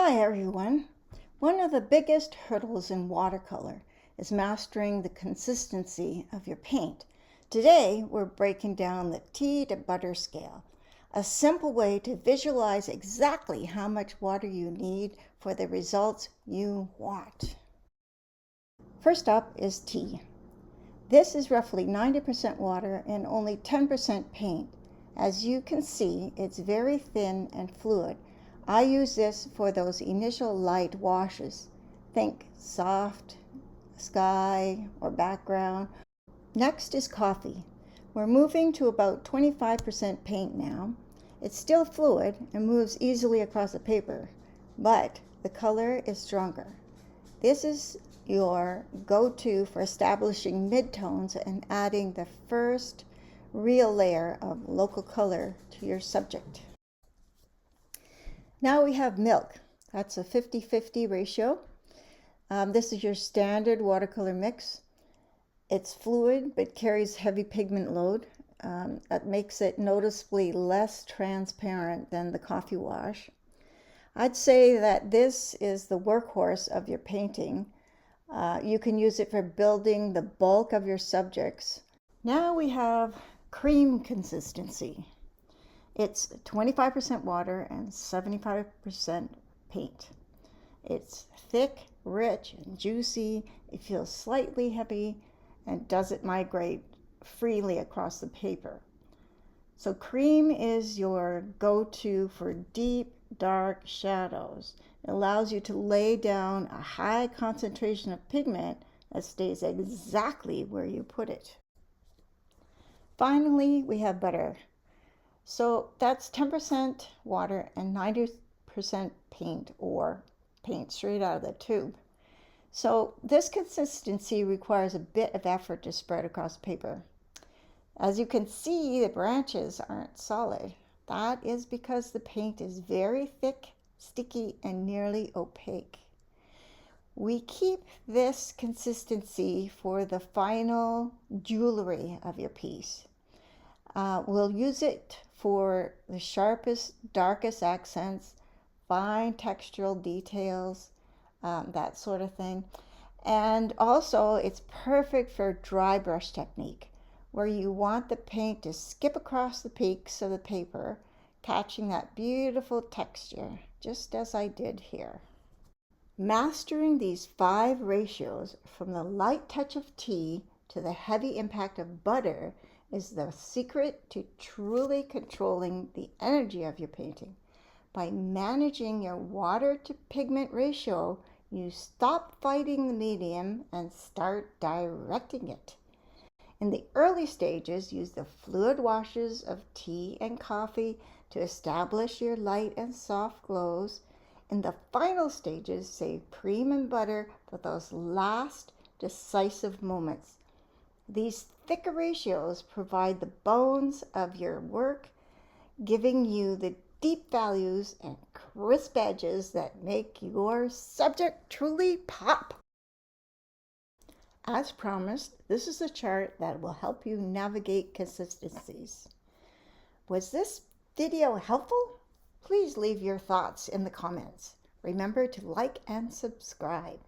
Hi everyone. One of the biggest hurdles in watercolor is mastering the consistency of your paint. Today we're breaking down the tea to butter scale, a simple way to visualize exactly how much water you need for the results you want. First up is tea. This is roughly 90% water and only 10% paint. As you can see, it's very thin and fluid. I use this for those initial light washes. Think soft, sky, or background. Next is coffee. We're moving to about 25% paint now. It's still fluid and moves easily across the paper, but the color is stronger. This is your go-to for establishing midtones and adding the first real layer of local color to your subject. Now we have milk. That's a 50-50 ratio. This is your standard watercolor mix. It's fluid but carries heavy pigment load. That makes it noticeably less transparent than the coffee wash. I'd say that this is the workhorse of your painting. You can use it for building the bulk of your subjects. Now we have cream consistency. It's 25% water and 75% paint. It's thick, rich, and juicy. It feels slightly heavy and doesn't migrate freely across the paper. So cream is your go-to for deep, dark shadows. It allows you to lay down a high concentration of pigment that stays exactly where you put it. Finally, we have butter. So that's 10% water and 90% paint, or paint straight out of the tube. So this consistency requires a bit of effort to spread across paper. As you can see, the branches aren't solid. That is because the paint is very thick, sticky, and nearly opaque. We keep this consistency for the final jewelry of your piece. We'll use it for the sharpest, darkest accents, fine textural details, that sort of thing. And also it's perfect for dry brush technique, where you want the paint to skip across the peaks of the paper, catching that beautiful texture, just as I did here. Mastering these 5 ratios, from the light touch of tea to the heavy impact of butter, is the secret to truly controlling the energy of your painting. By managing your water to pigment ratio, you stop fighting the medium and start directing it. In the early stages, use the fluid washes of tea and coffee to establish your light and soft glows. In the final stages, save cream and butter for those last decisive moments. These thicker ratios provide the bones of your work, giving you the deep values and crisp edges that make your subject truly pop. As promised, this is a chart that will help you navigate consistencies. Was this video helpful? Please leave your thoughts in the comments. Remember to like and subscribe.